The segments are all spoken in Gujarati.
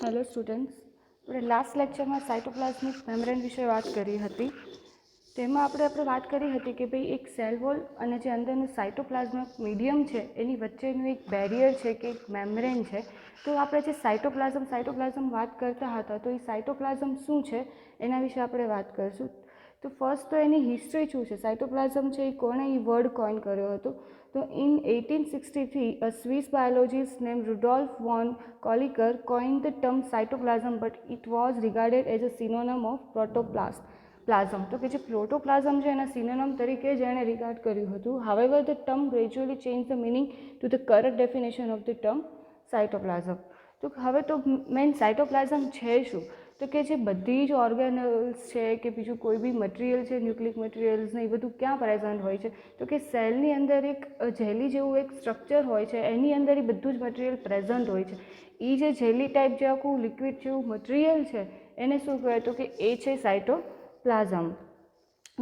હેલો સ્ટુડન્ટ્સ, આપણે લાસ્ટ લેક્ચરમાં સાઇટોપ્લાઝમિક મેમ્બ્રેન વિશે વાત કરી હતી. તેમાં આપણે વાત કરી હતી કે ભાઈ એક સેલ વોલ અને જે અંદરનું સાઇટોપ્લાઝમિક મીડિયમ છે એની વચ્ચેનું એક બેરિયર છે કે એક મેમ્બ્રેન છે. તો આપણે જે સાઇટોપ્લાઝમ વાત કરતા હતા, તો એ સાઇટોપ્લાઝમ શું છે એના વિશે આપણે વાત કરીશું. તો ફર્સ્ટ તો એની હિસ્ટ્રી શું છે, સાઇટોપ્લાઝમ છે એ કોણે એ વર્ડ કોઈન કર્યો હતો. તો in 1863 a Swiss biologist named Rudolf von Kolliker coined the term cytoplasm, but it was regarded as a synonym of protoplasm. તો કે જે પ્રોટોપ્લાઝમ છે એના સિનોનિમ તરીકે જ એણે રિગાર્ડ કર્યું હતું. However, the term gradually changed the meaning to the current definition of the term cytoplasm. તો હવે તો મેઇન સાઇટોપ્લાઝમ છે શું, તો કે જે બધી જ ઓર્ગેનલ્સ છે કે બીજું કોઈ બી મટીરિયલ છે, ન્યુક્લિક મટીરિયલ્સ ને એ બધું ક્યાં પ્રેઝન્ટ હોય છે, તો કે સેલની અંદર એક જેલી જેવું એક સ્ટ્રક્ચર હોય છે, એની અંદર એ બધું જ મટીરિયલ પ્રેઝન્ટ હોય છે. એ જે જેલી ટાઈપ જે આખું લિક્વિડ જેવું મટીરિયલ છે એને શું કહેવાય, તો કે એ છે cytoplasm.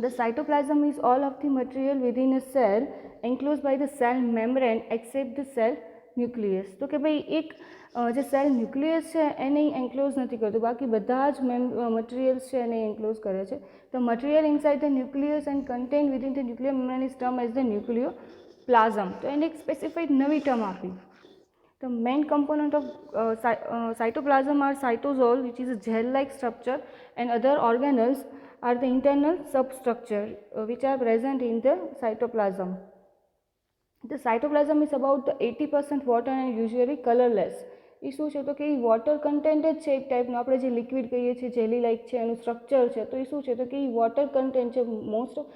The cytoplasm is all of the material within a cell enclosed by the cell membrane except the cell nucleus. તો કે ભાઈ એક જે સેલ ન્યુક્લિયસ છે એને એન્ક્લોઝ નથી કરતું, બાકી બધા જ મટીરિયલ્સ છે એને એન્ક્લોઝ કરે છે. The material inside the nucleus and contained within the nuclear membrane is termed as the nucleoplasm. તો એને એક સ્પેસિફાઈડ નવી ટર્મ આપી. The main component of cytoplasm are cytosol, which is a gel-like structure, and other organelles are the internal substructure which are present in the cytoplasm. The cytoplasm is about 80% water and usually colorless. એ શું છે, તો કે એ વોટર કન્ટેન્ટ જ છે એક ટાઈપનું. આપણે જે લિક્વિડ કહીએ છીએ જેલી લાઇક છે એનું સ્ટ્રક્ચર છે, તો એ શું છે, તો કે એ વોટર કન્ટેન્ટ છે. મોસ્ટ ઓફ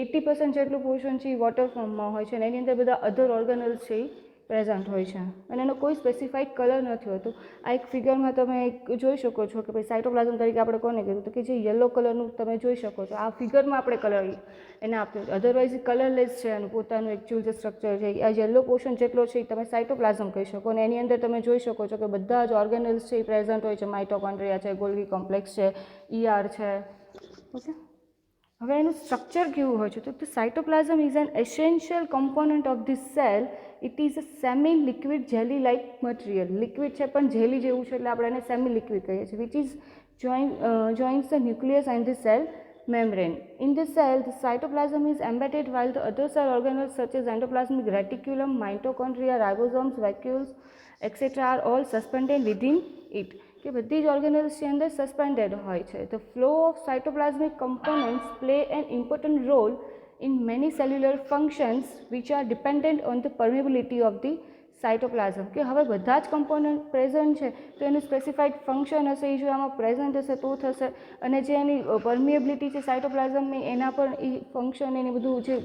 80% જેટલું પોર્શન છે એ વોટર ફોર્મમાં હોય છે અને એની અંદર બધા અધર ઓર્ગેનલ્સ છે એ પ્રેઝન્ટ હોય છે અને એનો કોઈ સ્પેસિફાઈડ કલર નથી હોતો. આ એક ફિગરમાં તમે જોઈ શકો છો કે ભાઈ સાઇટોપ્લાઝમ તરીકે આપણે કોને કીધું, તો કે જે યલો કલરનું તમે જોઈ શકો છો. આ ફિગરમાં આપણે કલર એને આપ્યો, અધરવાઇઝ કલરલેસ છે એનું પોતાનું એકચ્યુઅલ જે સ્ટ્રક્ચર છે. આ યલો પોર્શન જેટલો છે એ તમે સાઇટોપ્લાઝમ કહી શકો અને એની અંદર તમે જોઈ શકો છો કે બધા જ ઓર્ગેનલ્સ છે એ પ્રેઝન્ટ હોય છે. માઇટોકોન્ડ્રિયા છે, ગોલ્ગી કોમ્પ્લેક્સ છે, ER છે. ઓકે, હવે એનું સ્ટ્રક્ચર કેવું હોય છે, તો the cytoplasm is an essential component of this cell. It is a semi-liquid jelly-like material. Liquid છે પણ જેલી જેવું છે એટલે આપણે એને સેમી લિક્વિડ કહીએ છીએ. Which is joins the nucleus and the cell membrane. In the cell, the cytoplasm is embedded while the other cell organelles such as endoplasmic reticulum, mitochondria, ribosomes, vacuoles, etc. are all suspended within it. કે બધી જ ઓર્ગેનલ્સ ની અંદર સસ્પેન્ડેડ હોય છે. The flow of cytoplasmic components play an important role in many cellular functions which are dependent on the permeability of the cytoplasm. કે હવે બધા જ કમ્પોનન્ટ પ્રેઝન્ટ છે તો એનું સ્પેસિફાઈડ ફંક્શન હશે, એ જો આમાં પ્રેઝન્ટ હશે તો થશે. અને જે એની પરમિએબિલિટી છે સાઇટોપ્લાઝમની, એના પર એ ફંક્શન એની બધું જે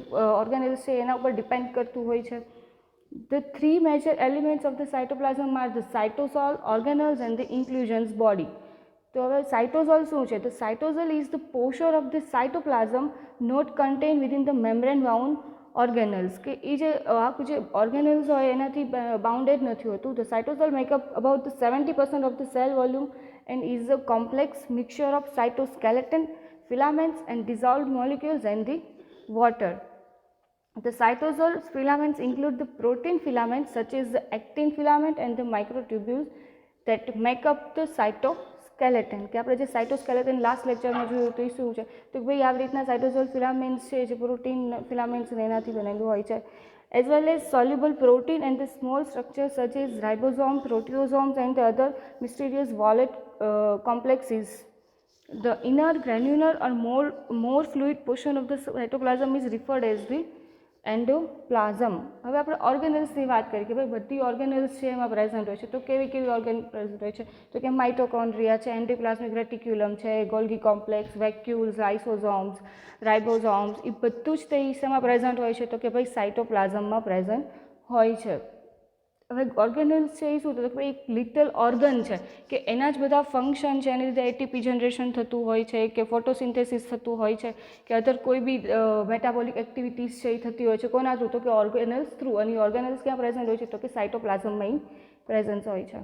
ઓર્ગેનલ્સ છે એના ઉપર ડિપેન્ડ કરતું હોય છે. The three major elements of the cytoplasm are the cytosol, organelles and the inclusions body. તો હવે સાઇટોસોલ શું છે, તો સાઇટોસોલ is the portion of the cytoplasm not contained within the membrane bound organelles. કે એ જે આખું જે ઓર્ગેનલ્સ હોય એનાથી બાઉન્ડેડ નથી હોતું. The cytosol make up about the 70% of the cell volume and is a complex mixture of cytoskeleton, filaments and dissolved molecules and the water. The cytosol filaments include the protein filaments such as the actin filament and the microtubules that make up the cytoskeleton. કે આપણે જે સાઇટોસ્કેલેટન લાસ્ટ લેક્ચરમાં જોયું તો એ શું છે, તો ભાઈ આવી રીતના સાઇટોસોલ ફિલામેન્ટ્સ છે જે પ્રોટીન ફિલામેન્ટ્સ એનાથી બનેલું હોય છે. As well as soluble protein and the small structures such as ribosomes, proteosomes and the other mysterious wallet complexes. The inner granular or more fluid portion of the cytoplasm is referred as the એન્ડોપ્લાઝમ. હવે આપણે ઓર્ગેનલ્સની વાત કરીએ કે ભાઈ બધી ઓર્ગેનલ્સ છે એમાં પ્રેઝન્ટ હોય છે. તો કેવી કેવી ઓર્ગેન પ્રેઝન્ટ હોય છે, તો કે માઇટોકોન્ડ્રિયા છે, એન્ડોપ્લાઝમિક રેટિક્યુલમ છે, ગોલ્ગી કોમ્પ્લેક્સ, વેક્યુલ્સ, લાઇસોઝોમ્સ, રાઇબોઝોમ્સ, એ બધું જ તે હિસ્સામાં પ્રેઝન્ટ હોય છે. તો કે ભાઈ સાઇટોપ્લાઝમમાં પ્રેઝન્ટ હોય છે. હવે ઓર્ગેનલ્સ છે એ શું, તો ભાઈ એક લિટલ ઓર્ગન છે કે એના જ બધા ફંક્શન છે, એની લીધે એટીપી જનરેશન થતું હોય છે, કે ફોટોસિન્થેસિસ થતું હોય છે, કે અધર કોઈ બી મેટાબોલિક એક્ટિવિટીઝ છે એ થતી હોય છે. કોના થ્રુ, તો કે ઓર્ગેનલ્સ થ્રુ. અને ઓર્ગેનલ્સ ક્યાં પ્રેઝન્ટ હોય છે, તો કે સાઇટોપ્લાઝમમાં પ્રેઝન્ટ હોય છે.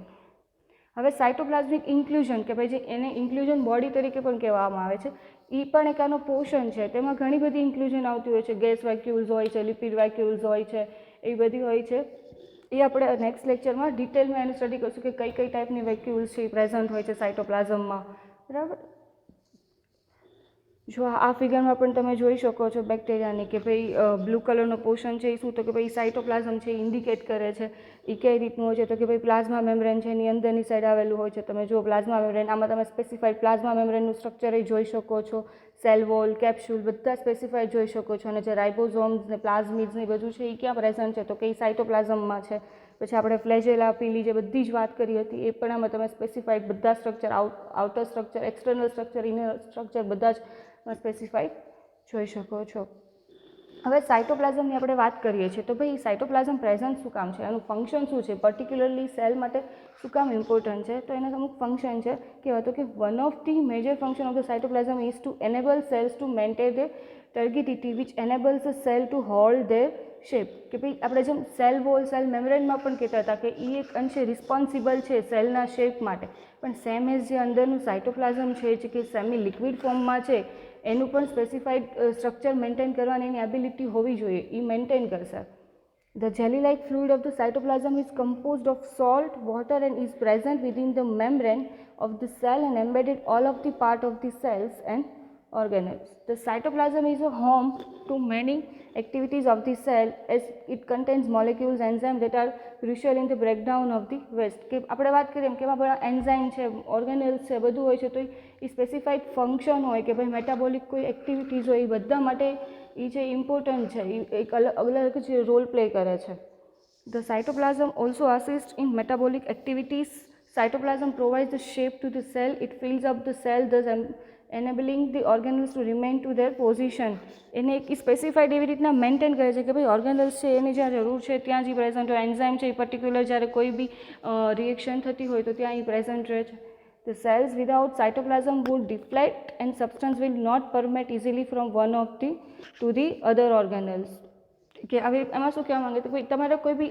હવે સાઇટોપ્લાઝમિક ઇન્ક્લુઝન, કે ભાઈ જે એને ઇન્ક્લુઝન બોડી તરીકે પણ કહેવામાં આવે છે, એ પણ એક આનો પોર્શન છે. તેમાં ઘણી બધી ઇન્ક્લુઝન આવતી હોય છે. ગેસ વેક્યુલ્સ હોય છે, લિપિડ વેક્યુલ્સ હોય છે, એ બધી હોય છે. એ આપણે નેક્સ્ટ લેક્ચરમાં ડિટેલમાં એનું સ્ટડી કરીશું કે કઈ કઈ ટાઈપની વેક્યુલ્સ છે એ પ્રેઝન્ટ હોય છે સાઇટોપ્લાઝમમાં, બરાબર. જો આ ફિગરમાં પણ તમે જોઈ શકો છો બેક્ટેરિયાની કે ભાઈ બ્લુ કલરનો પોર્શન છે એ શું, તો કે ભાઈ સાઇટોપ્લાઝમ છે એ ઇન્ડિકેટ કરે છે. એ કઈ રીતનું હોય છે તો કે ભાઈ પ્લાઝમા મેમ્બ્રેન છે એની અંદરની સાઈડ આવેલું હોય છે. તમે જો પ્લાઝમા મેમ્બ્રેન, આમાં તમે સ્પેસિફાઈડ પ્લાઝમા મેમ્બ્રેનનું સ્ટ્રક્ચર એ જોઈ શકો છો. સેલ વોલ, કેપ્સ્યુલ બધા સ્પેસિફાઈડ જોઈ શકો છો. અને જે રાઇબોઝોમ્સ ને પ્લાઝમિડ્સ ને બધું છે એ ક્યાં પ્રેઝન્ટ છે તો કે એ સાઇટોપ્લાઝમમાં છે. પછી આપણે ફ્લેજેલા, પીલી જે બધી જ વાત કરી હતી એ પણ આમાં તમે સ્પેસિફાઈડ બધા structure, outer structure, external structure, inner structure બધા જ સ્પેસિફાઈડ જોઈ શકો છો. હવે સાઇટોપ્લાઝમની આપણે વાત કરીએ છીએ તો ભાઈ સાઇટોપ્લાઝમ પ્રેઝન્ટ શું કામ છે, એનું ફંક્શન શું છે, પર્ટિક્યુલરલી સેલ માટે શું કામ ઇમ્પોર્ટન્ટ છે, તો એના અમુક ફંક્શન છે. કહેવાય તો કે one of the major function of the cytoplasm is to enable cells to maintain the turgidity which enables the cell to hold their shape. કે ભાઈ આપણે જેમ સેલ વોલ, સેલ મેમ્બ્રેનમાં પણ કહેતા હતા કે એ એક અંશે રિસ્પોન્સિબલ છે સેલના શેપ માટે, પણ સેમ એઝ જે અંદરનું સાઇટોપ્લાઝમ છે કે સેમી લિક્વિડ ફોર્મમાં છે એનું પણ સ્પેસિફાઈડ સ્ટ્રક્ચર મેન્ટેન કરવાની એની એબિલિટી હોવી જોઈએ, એ મેન્ટેન કરશે. The jelly-like fluid of the cytoplasm is composed of salt, water and is present within the membrane of the cell and embedded all of the part of the cells and organelles. The cytoplasm is a home to many activities of the cell as it contains molecules, enzymes that are crucial in the breakdown of the waste. કે આપણે વાત કરીએ એમ કે એમાં બધા એન્ઝાઇમ છે, ઓર્ગેનેલ્સ છે, બધું હોય છે, તો એ સ્પેસિફાઈડ ફંક્શન હોય કે ભાઈ મેટાબોલિક કોઈ એક્ટિવિટીઝ હોય એ બધા માટે એ જે ઇમ્પોર્ટન્ટ છે એ એક અલગ જ રોલ પ્લે કરે છે. The cytoplasm also assists in metabolic activities. Cytoplasm provides the shape to the cell. It fills up the cell, thus enabling the organelles to remain to their position. એને એક સ્પેસિફાઈડ એવી રીતના મેન્ટેન કરે છે કે ભાઈ ઓર્ગેનલ્સ છે એની જ્યાં જરૂર છે ત્યાં જ પ્રેઝન્ટ હોય, એન્ઝાઇમ છે એ પર્ટિક્યુલર જ્યારે કોઈ બી રિએક્શન થતી હોય તો ત્યાં એ પ્રેઝન્ટ રહે છે. The cells without cytoplasm would deflate and substance will not permeate easily from one of the to the other organelles. કે હવે એમાં શું કહેવા માંગે તો ભાઈ તમારે કોઈ બી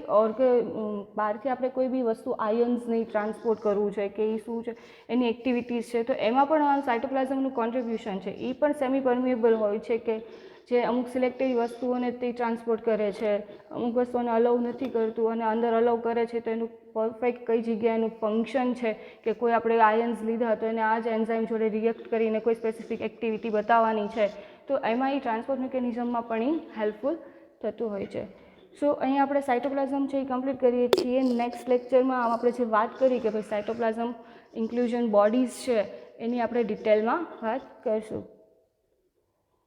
બહારથી આપણે કોઈ બી વસ્તુ આયન્સ નહીં ટ્રાન્સપોર્ટ કરવું છે કે એ શું છે એની એક્ટિવિટીઝ છે, તો એમાં પણ સાઇટોપ્લાઝમનું કોન્ટ્રીબ્યુશન છે એ પણ સેમી પરમિએબલ હોય છે કે જે અમુક સિલેક્ટેડ વસ્તુઓને તે ટ્રાન્સપોર્ટ કરે છે, અમુક વસ્તુઓને અલાઉ નથી કરતું અને અંદર અલાઉ કરે છે તો એનું પરફેક્ટ કઈ જગ્યાએ એનું ફંક્શન છે કે કોઈ આપણે આયન્સ લીધા તો એને આ જ એન્ઝાઇમ જોડે રિએક્ટ કરીને કોઈ સ્પેસિફિક એક્ટિવિટી બતાવવાની છે, તો એમાં એ ટ્રાન્સપોર્ટ મિકેનિઝમમાં પણ એ હેલ્પફુલ થતું હોય છે. સો અહીંયા આપણે સાઇટોપ્લાઝમ છે એ કમ્પ્લીટ કરીએ છીએ. નેક્સ્ટ લેક્ચરમાં આપણે જે વાત કરી કે ભાઈ સાઇટોપ્લાઝમ ઇન્ક્લુઝન બોડીઝ છે એની આપણે ડિટેલમાં વાત કરીશું.